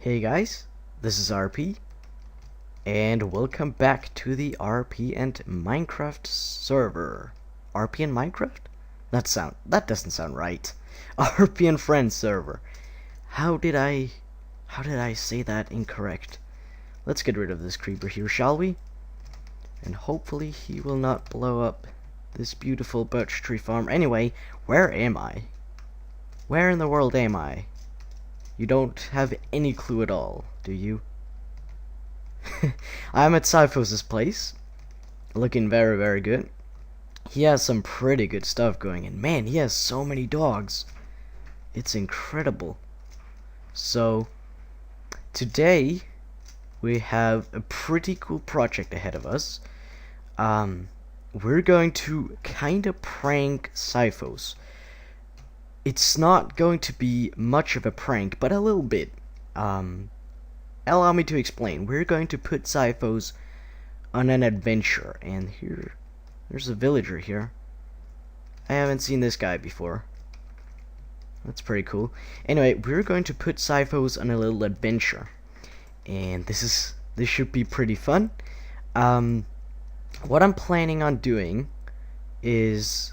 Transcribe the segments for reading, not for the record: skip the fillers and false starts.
Hey guys, this is RP, and welcome back to the RP and Minecraft server. RP and Minecraft? That doesn't sound right. RP and Friends server. How did I say that incorrect? Let's get rid of this creeper here, shall we? And hopefully he will not blow up this beautiful birch tree farm. Anyway, where am I? Where in the world am I? You don't have any clue at all, do you? I'm at Xyphos' place, looking very, very good. He has some pretty good stuff going, and man, he has so many dogs. It's incredible. So, today, we have a pretty cool project ahead of us. We're going to kind of prank Xyphos. It's not going to be much of a prank, but a little bit. Allow me to explain. We're going to put Xyphos on an adventure, and there's a villager here. I haven't seen this guy before. That's pretty cool. Anyway, we're going to put Xyphos on a little adventure, and this should be pretty fun. What I'm planning on doing is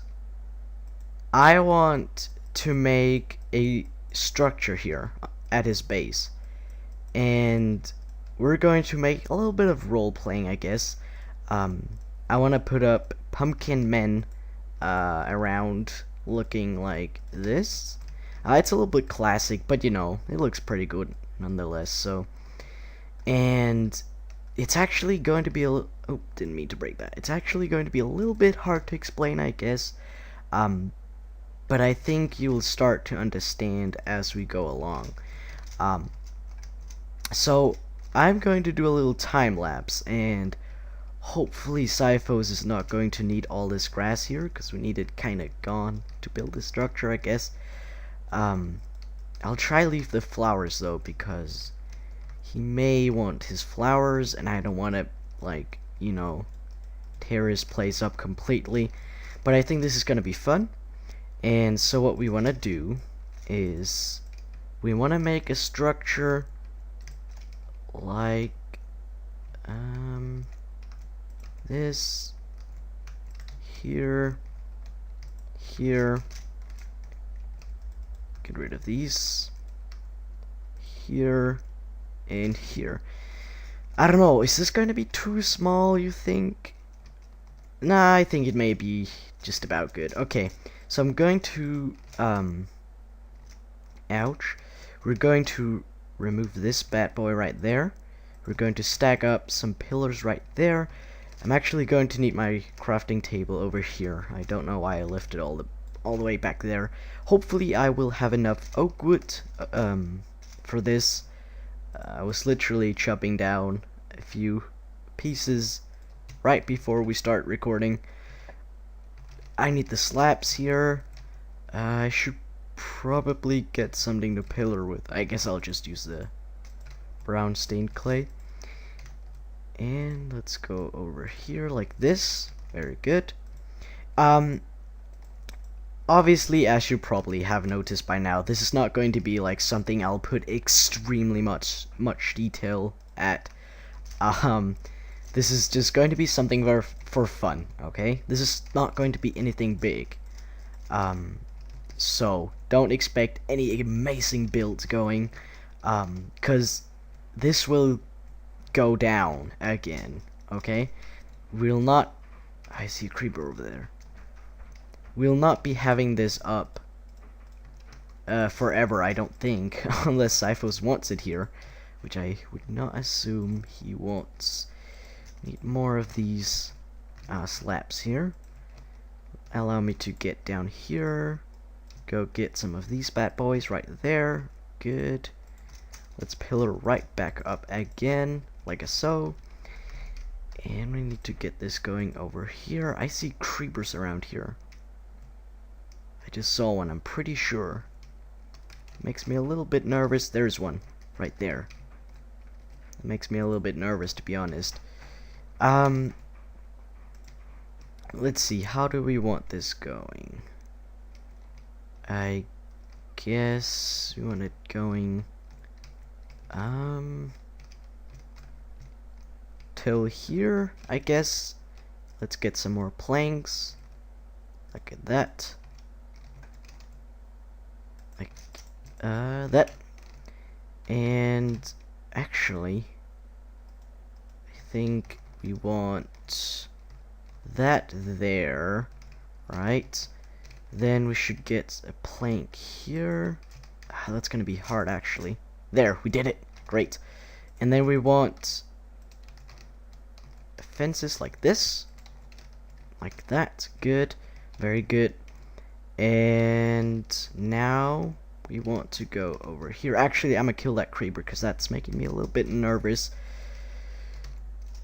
I want to make a structure here at his base, and we're going to make a little bit of role playing, I guess. I want to put up pumpkin men around looking like this. It's a little bit classic, but you know, it looks pretty good nonetheless. So, and it's actually going to be a oh, didn't mean to break that. It's actually going to be a little bit hard to explain, I guess. But I think you'll start to understand as we go along. So I'm going to do a little time lapse, and hopefully Xyphos is not going to need all this grass here, because we need it kind of gone to build this structure, I guess. I'll try leave the flowers though, because he may want his flowers, and I don't want to, like, you know, tear his place up completely. But I think this is going to be fun. And so what we want to do is we want to make a structure like this here, here, get rid of these, here, and here. I don't know, is this going to be too small, you think? Nah, I think it may be just about good. Okay, so I'm going to ouch, we're going to remove this bad boy right there. We're going to stack up some pillars right there. I'm actually going to need my crafting table over here. I don't know why I left it all the way back there. Hopefully I will have enough oak wood for this. I was literally chopping down a few pieces right before we start recording. I need the slabs here. I should probably get something to pillar with. I guess I'll just use the brown stained clay. And let's go over here like this. Very good. Obviously, as you probably have noticed by now, this is not going to be like something I'll put extremely much detail at. This is just going to be something for fun, okay? This is not going to be anything big. So don't expect any amazing builds going, cause this will go down again, okay? We'll not, I see a creeper over there. We'll not be having this up forever, I don't think, unless Xyphos wants it here, which I would not assume he wants. Need more of these slabs here. Allow me to get down here. Go get some of these bad boys right there. Good. Let's pillar right back up again, like so. And we need to get this going over here. I see creepers around here. I just saw one, I'm pretty sure. Makes me a little bit nervous. There's one right there. It makes me a little bit nervous, to be honest. Let's see, how do we want this going? I guess we want it going till here, I guess. Let's get some more planks. Look at that. Like, that. And actually, I think we want that there, right? Then we should get a plank here. That's gonna be hard, actually. There, we did it. Great. And then we want fences like this. Like that. Good. Very good. And now we want to go over here. Actually, I'm gonna kill that creeper because that's making me a little bit nervous.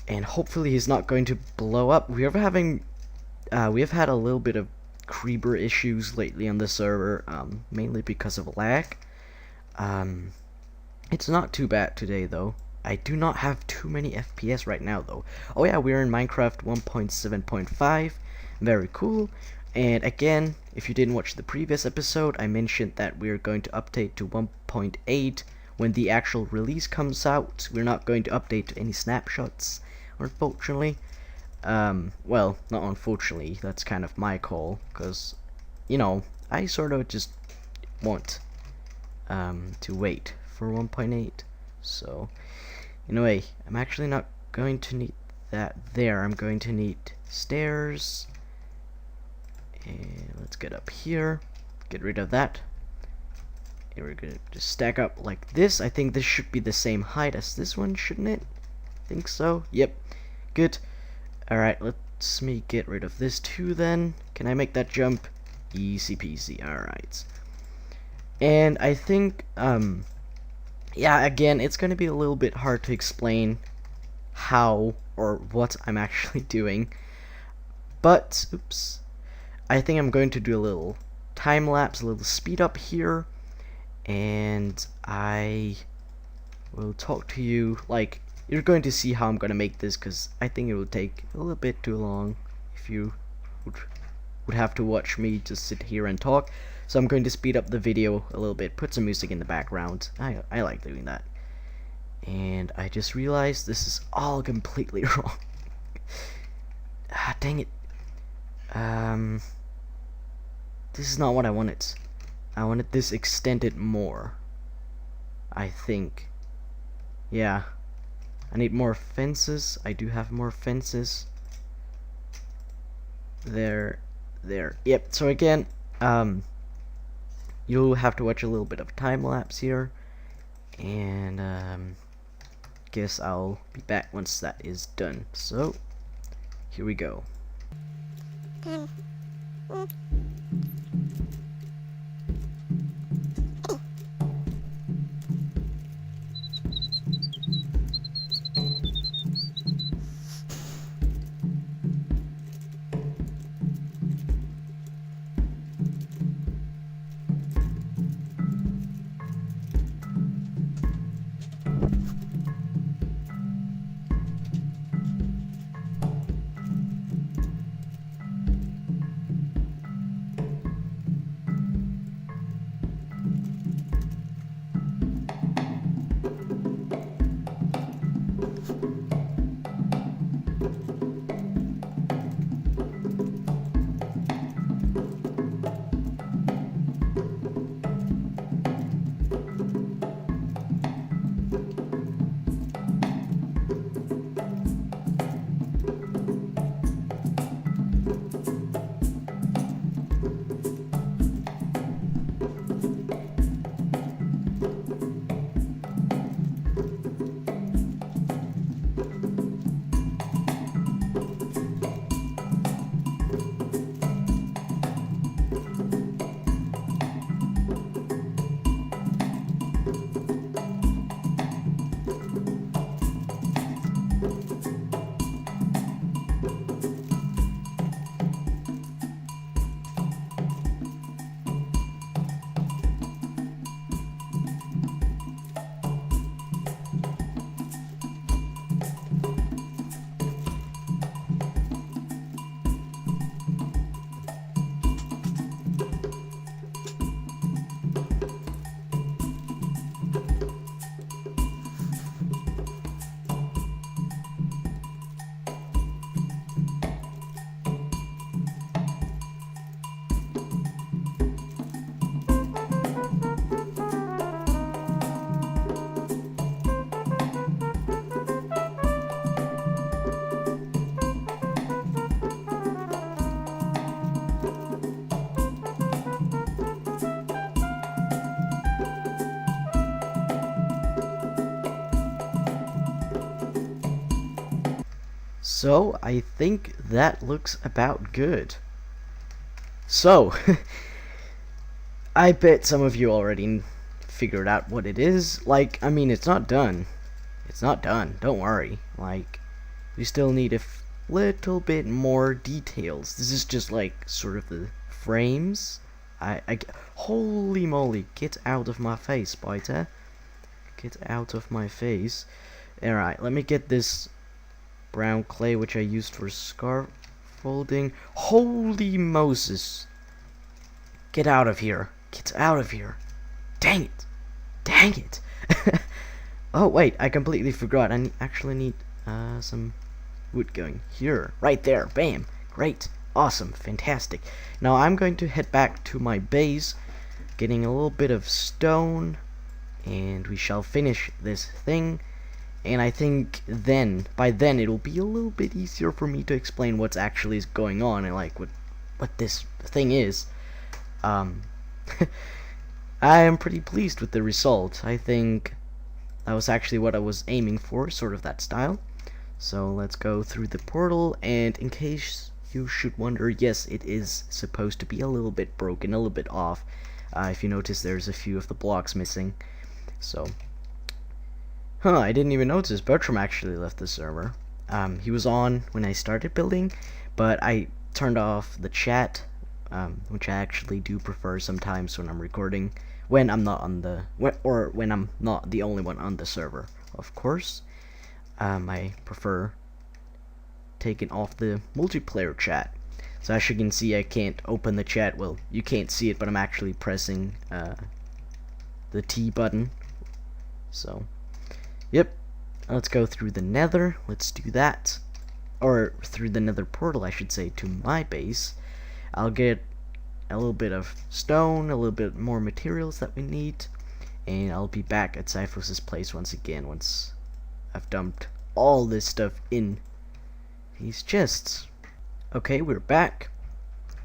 And hopefully he's not going to blow up. We have had a little bit of creeper issues lately on the server, mainly because of lag. It's not too bad today though. I do not have too many FPS right now though. Oh yeah, we're in Minecraft 1.7.5. Very cool. And again, if you didn't watch the previous episode, I mentioned that we're going to update to 1.8 when the actual release comes out. We're not going to update to any snapshots, unfortunately. Well, not unfortunately, that's kind of my call, because, you know, I sort of just want to wait for 1.8. So, anyway, I'm actually not going to need that there. I'm going to need stairs. And let's get up here. Get rid of that. And we're gonna just stack up like this. I think this should be the same height as this one, shouldn't it? Think so. Yep. Good. Alright, let's me get rid of this too then. Can I make that jump? Easy peasy. Alright. And I think, yeah, again, it's gonna be a little bit hard to explain how or what I'm actually doing. But, oops. I think I'm going to do a little time lapse, a little speed up here, and I will talk to you. Like, you're going to see how I'm going to make this, because I think it will take a little bit too long if you would have to watch me just sit here and talk. So I'm going to speed up the video a little bit, put some music in the background. I like doing that. And I just realized this is all completely wrong. Dang it. This is not what I wanted. I wanted this extended more, I think. Yeah. I need more fences. I do have more fences. There. Yep. So again, you'll have to watch a little bit of time lapse here, and guess I'll be back once that is done. So here we go. So, I think that looks about good. So, I bet some of you already figured out what it is. Like, I mean, it's not done. It's not done. Don't worry. Like, we still need a little bit more details. This is just like sort of the frames. Holy moly! Get out of my face, Spider. Get out of my face. Alright, let me get this brown clay which I used for scaffolding. Holy Moses! Get out of here! Get out of here! Dang it! Dang it! Oh wait, I completely forgot. I actually need some wood going here, right there. Bam! Great, awesome, fantastic. Now I'm going to head back to my base, getting a little bit of stone, and we shall finish this thing. And I think by then it'll be a little bit easier for me to explain what's actually going on and like what this thing is. I am pretty pleased with the result. I think that was actually what I was aiming for, sort of that style. So let's go through the portal, and in case you should wonder, yes, it is supposed to be a little bit broken, a little bit off. If you notice, there's a few of the blocks missing. So, I didn't even notice Bertram actually left the server. He was on when I started building, but I turned off the chat, which I actually do prefer sometimes when I'm recording, when I'm not on the, when I'm not the only one on the server, of course. I prefer taking off the multiplayer chat. So as you can see, I can't open the chat. Well, you can't see it, but I'm actually pressing the T button. So, yep. Let's go through the Nether. Let's do that. Or through the Nether portal, I should say, to my base. I'll get a little bit of stone, a little bit more materials that we need, and I'll be back at Xyphos' place once again once I've dumped all this stuff in these chests. Okay, we're back.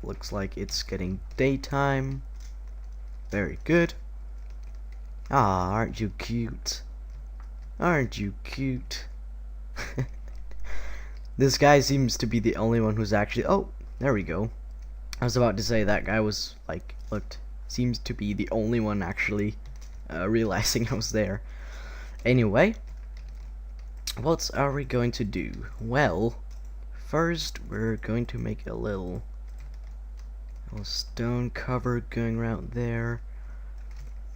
Looks like it's getting daytime. Very good. Ah, aren't you cute? Aren't you cute? This guy seems to be the only one who's actually... Oh, there we go. I was about to say that guy was, like, seems to be the only one actually realizing I was there. Anyway, what are we going to do? Well, first we're going to make a little stone cover going around there.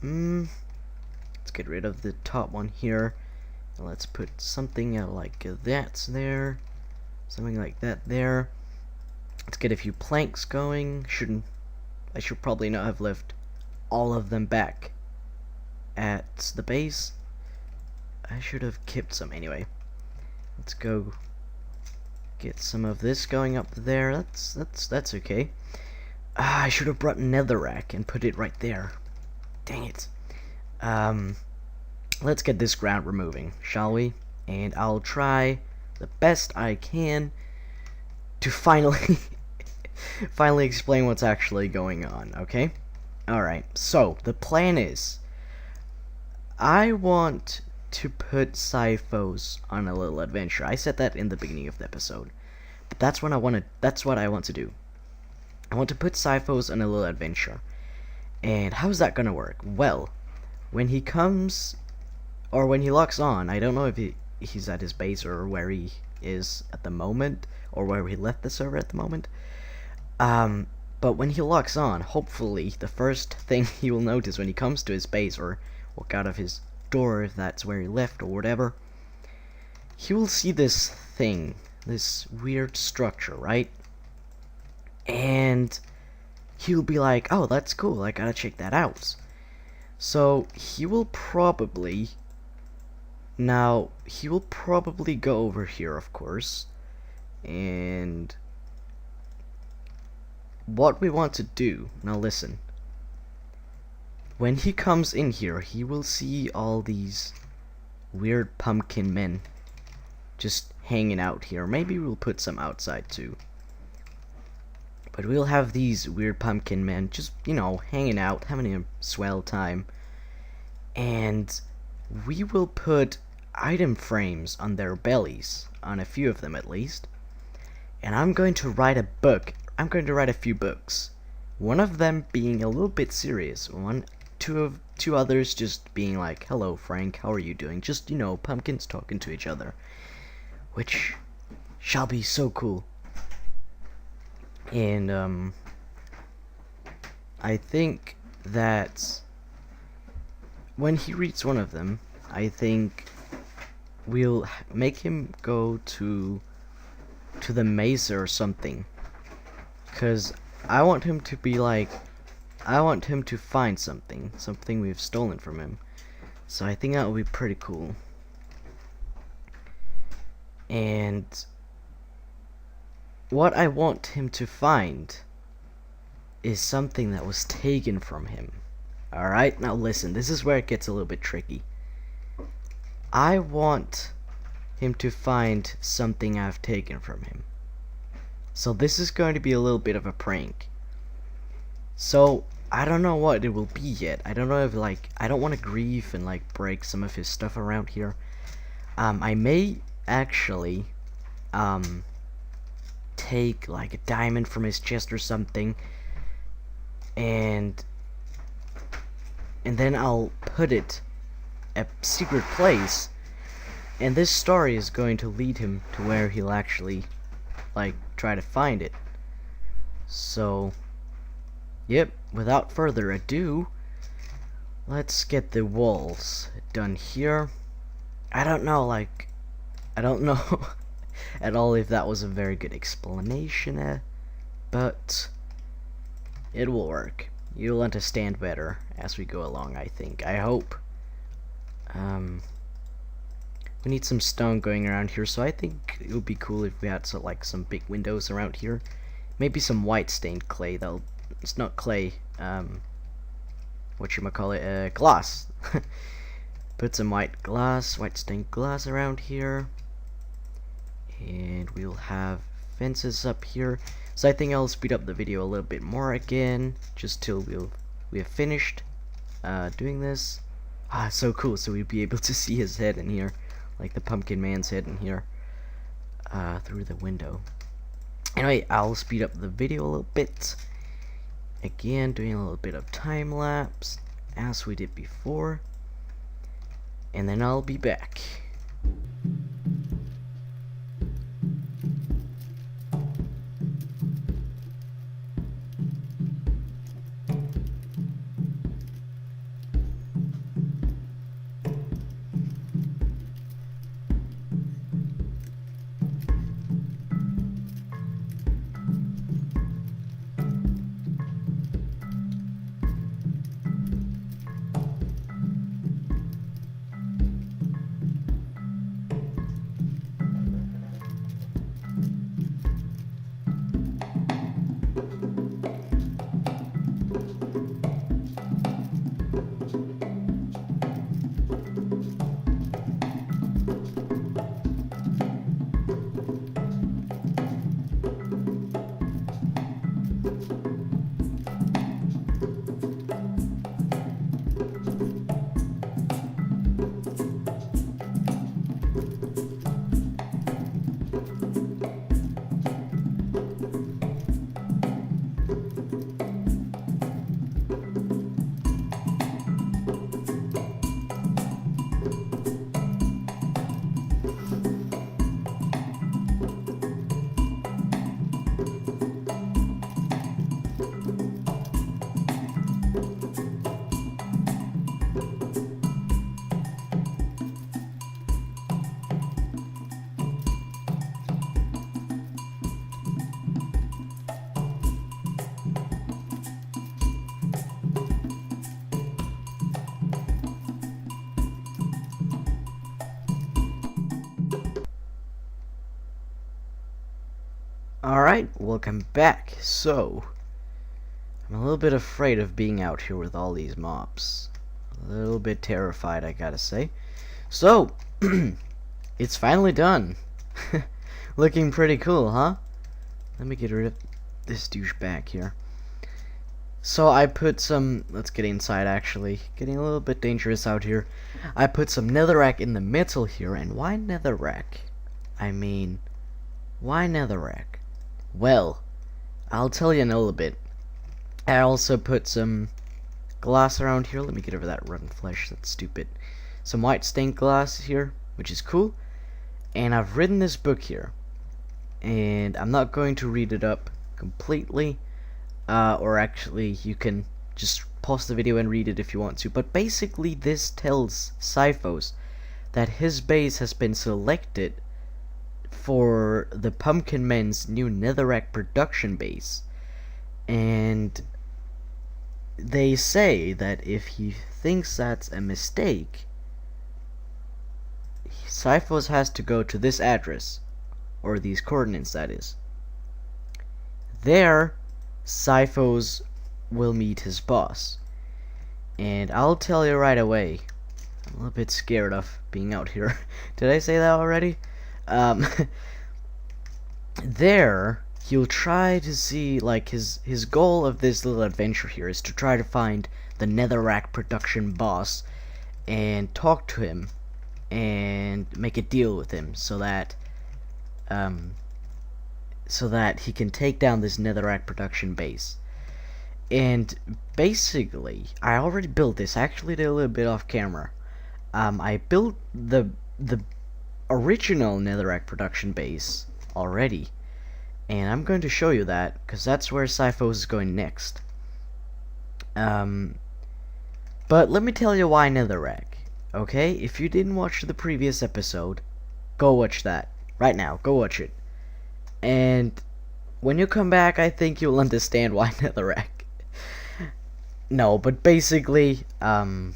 Let's get rid of the top one here. And let's put something like that there. Something like that there. Let's get a few planks going. I should probably not have left all of them back at the base. I should have kept some anyway. Let's go get some of this going up there. That's okay. I should have brought Netherrack and put it right there. Dang it. Let's get this ground removing, shall we? And I'll try the best I can to finally explain what's actually going on, okay? Alright, so the plan is I want to put Xyphos on a little adventure. I said that in the beginning of the episode. But that's what I want to do. I want to put Xyphos on a little adventure. And how's that gonna work? Well, when he comes, or when he locks on, I don't know if he's at his base or where he is at the moment, or where he left the server at the moment. But when he locks on, hopefully the first thing he will notice when he comes to his base, or walk out of his door if that's where he left or whatever, he will see this thing, this weird structure, right? And he'll be like, oh, that's cool, I gotta check that out. So he will probably go over here, of course, and what we want to do, now listen, when he comes in here, he will see all these weird pumpkin men just hanging out here. Maybe we'll put some outside too. But we'll have these weird pumpkin men just, you know, hanging out, having a swell time. And we will put item frames on their bellies, on a few of them at least. And I'm going to write a book. I'm going to write a few books. One of them being a little bit serious. Two others just being like, "Hello, Frank, how are you doing?" Just, you know, pumpkins talking to each other. Which shall be so cool. And, I think that when he reads one of them, I think we'll make him go to the mesa or something. 'Cause I want him to be like, I want him to find something we've stolen from him. So I think that would be pretty cool. And what I want him to find is something that was taken from him. Alright, now listen, this is where it gets a little bit tricky. I want him to find something I've taken from him. So this is going to be a little bit of a prank. So I don't know what it will be yet. I don't know if, like, I don't want to grieve and like break some of his stuff around here. I may actually take like a diamond from his chest or something, and then I'll put it a secret place, and this story is going to lead him to where he'll actually like try to find it. So yep, without further ado, let's get the walls done here. I don't know at all if that was a very good explanation, but it will work. You'll understand better as we go along, I think. I hope. We need some stone going around here, so I think it would be cool if we had some big windows around here. Maybe some white stained clay, though. It's not clay, whatchamacallit, glass. Put some white stained glass around here. And we'll have fences up here. So I think I'll speed up the video a little bit more again, just till we have finished doing this. Ah, so cool, so we'd be able to see his head in here, like the pumpkin man's head in here, through the window. Anyway, I'll speed up the video a little bit. Again, doing a little bit of time lapse, as we did before. And then I'll be back. Alright, welcome back. So, I'm a little bit afraid of being out here with all these mobs. A little bit terrified, I gotta say. So, it's finally done. Looking pretty cool, huh? Let me get rid of this douchebag here. So I put some, let's get inside actually, getting a little bit dangerous out here. I put some netherrack in the middle here, and why netherrack? I mean, why netherrack? Well, I'll tell you in a little bit. I also put some glass around here. Let me get over that rotten flesh, that's stupid. Some white stained glass here, which is cool. And I've written this book here. And I'm not going to read it up completely. Or actually, you can just pause the video and read it if you want to. But basically, this tells Xyphos that his base has been selected for the Pumpkin Men's new Netherrack production base. And they say that if he thinks that's a mistake, Xyphos has to go to this address, or these coordinates that is. There, Xyphos will meet his boss. And I'll tell you right away, I'm a little bit scared of being out here. Did I say that already? There, he'll try to see, like, his goal of this little adventure here is to try to find the Netherrack production boss and talk to him and make a deal with him so that he can take down this Netherrack production base. And basically, I already built this. I actually did a little bit off camera. I built the original Netherrack production base already, and I'm going to show you that because that's where Xyphos is going next. But let me tell you why Netherrack. Okay, if you didn't watch the previous episode, go watch that right now. Go watch it, and when you come back, I think you'll understand why Netherrack. No, but basically, ooh,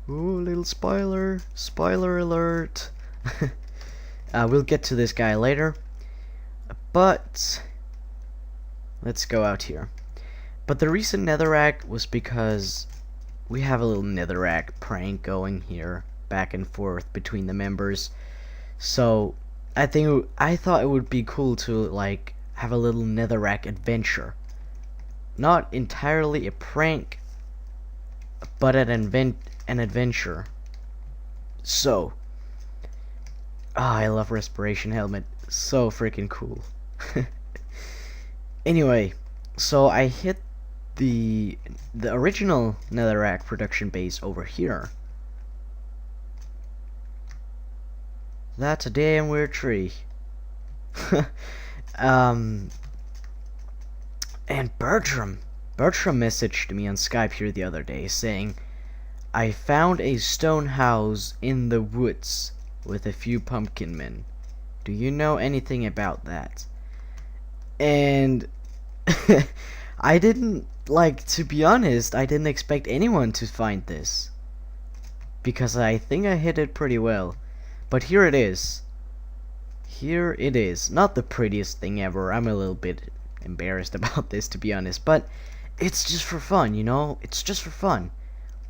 little spoiler alert. We'll get to this guy later, but let's go out here. But the reason Netherrack was because we have a little Netherrack prank going here, back and forth between the members. So I thought it would be cool to like have a little Netherrack adventure. Not entirely a prank, but an adventure. So, I love respiration helmet. So freaking cool. Anyway, so I hit the original Netherrack production base over here. That's a damn weird tree. And Bertram messaged me on Skype here the other day saying, I found a stone house in the woods with a few pumpkin men. Do you know anything about that? And I didn't, like, to be honest, I didn't expect anyone to find this, because I think I hit it pretty well. But here it is. Here it is. Not the prettiest thing ever. I'm a little bit embarrassed about this, to be honest, but it's just for fun, you know. It's just for fun.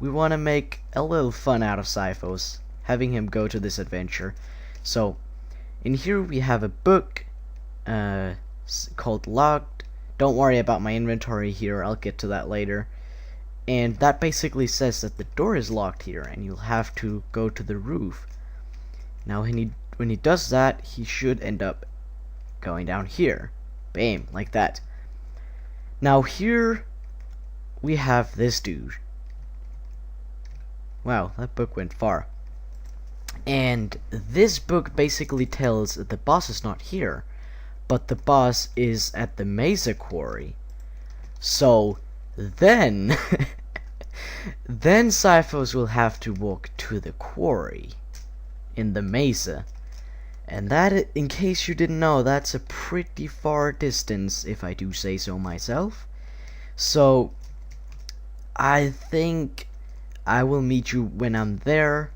We want to make a little fun out of Xyphos, having him go to this adventure. So in here we have a book called Locked. Don't worry about my inventory here, I'll get to that later. And that basically says that the door is locked here and you'll have to go to the roof. Now when he does that, he should end up going down here. Bam, like that. Now here we have this dude. Wow, that book went far. And this book basically tells that the boss is not here, but the boss is at the Mesa Quarry. So then then Xyphos will have to walk to the quarry in the Mesa. And that, in case you didn't know, that's a pretty far distance, if I do say so myself. So I think I will meet you when I'm there,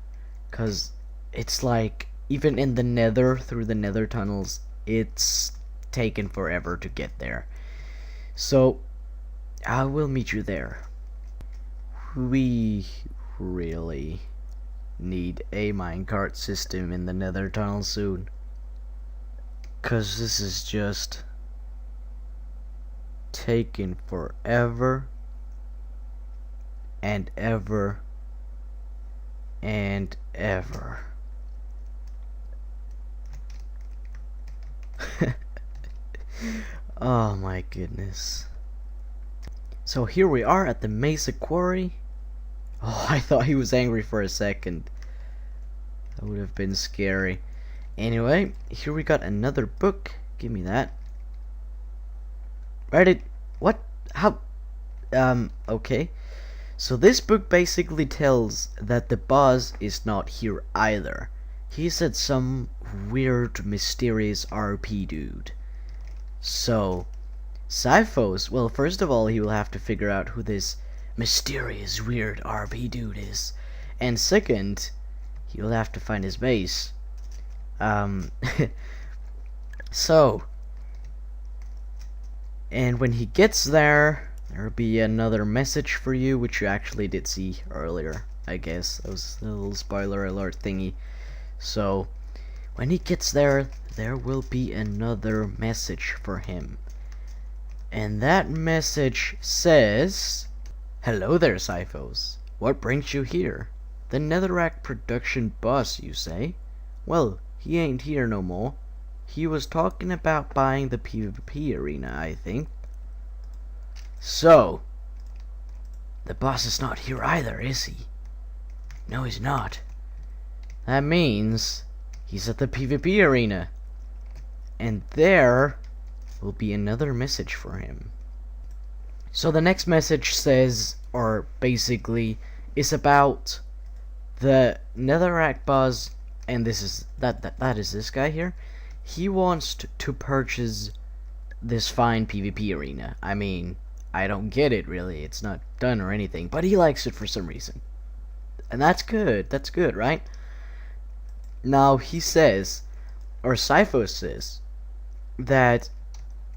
cause it's like, even in the nether, through the nether tunnels, it's taken forever to get there. So I will meet you there. We really need a minecart system in the nether tunnel soon, cause this is just taking forever and ever and ever. Oh my goodness. So here we are at the Mesa Quarry. Oh, I thought he was angry for a second. That would have been scary. Anyway, here we got another book. Give me that. Reddit. What? How? Okay. So this book basically tells that the boss is not here either. He said some weird, mysterious RP dude. So, Xyphos, well, first of all, he will have to figure out who this mysterious, weird RP dude is. And second, he'll have to find his base. So, and when he gets there, there'll be another message for you, which you actually did see earlier, I guess. That was a little spoiler alert thingy. So, when he gets there, there will be another message for him. And that message says, "Hello there, Xyphos. What brings you here? The Netherrack production boss, you say? Well, he ain't here no more. He was talking about buying the PvP arena, I think. So, the boss is not here either, is he? No, he's not. That means he's at the PvP arena. And there will be another message for him." So the next message says, or basically, is about the Netherrack boss, and this is that is this guy here. He wants to purchase this fine PvP arena. I mean, I don't get it really. It's not done or anything, but he likes it for some reason. And that's good. That's good, right? Now he says, or Xyphos says, that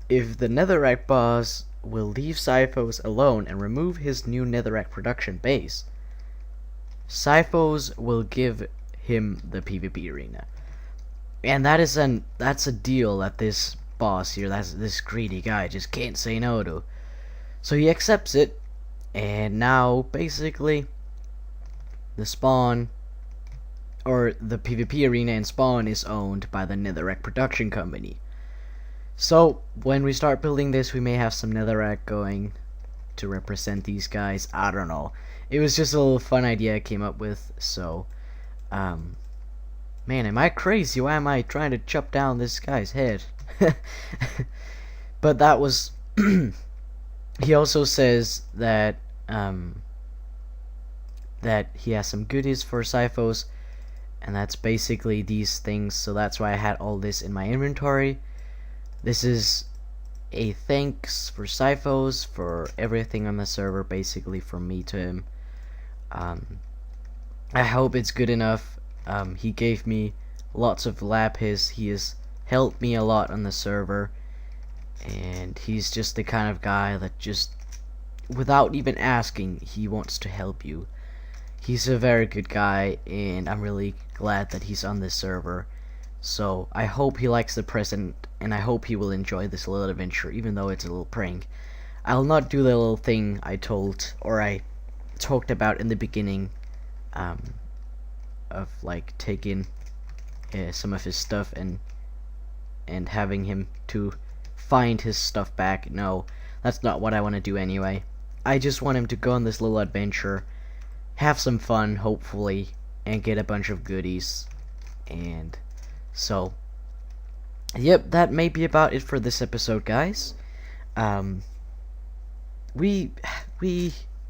if the Netherrack boss will leave Xyphos alone and remove his new Netherrack production base, Xyphos will give him the PvP arena. And that's a deal that this boss here, that's this greedy guy, just can't say no to. So he accepts it, and now basically the spawn, or the PvP arena and spawn, is owned by the Netherrack production company. So when we start building this, we may have some Netherrack going to represent these guys. I don't know. It was just a little fun idea I came up with. So, man, am I crazy? Why am I trying to chop down this guy's head? But that was. He also says that that he has some goodies for Xyphos, and that's basically these things. So that's why I had all this in my inventory. This is a thanks for Xyphos for everything on the server, basically from me to him. I hope it's good enough. He gave me lots of lapis. He has helped me a lot on the server, and he's just the kind of guy that just, without even asking, he wants to help you. He's a very good guy, and I'm really glad that he's on this server. So I hope he likes the present, and I hope he will enjoy this little adventure, even though it's a little prank. I'll not do the little thing I talked about in the beginning, of like taking some of his stuff and having him to find his stuff back. No, that's not what I want to do anyway. I just want him to go on this little adventure, have some fun, hopefully, and get a bunch of goodies. And so, yep, that may be about it for this episode, guys. We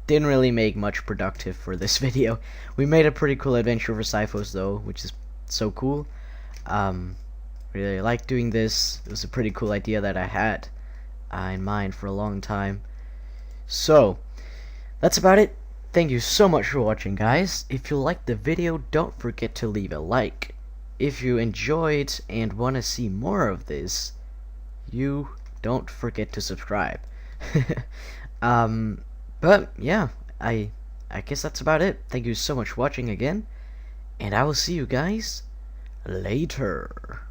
didn't really make much productive for this video. We made a pretty cool adventure for Xyphos, though, which is so cool. Really like doing this. It was a pretty cool idea that I had in mind for a long time. So, that's about it. Thank you so much for watching, guys. If you liked the video, don't forget to leave a like. If you enjoyed and want to see more of this, you don't forget to subscribe. But yeah, I guess that's about it. Thank you so much for watching again, and I will see you guys later.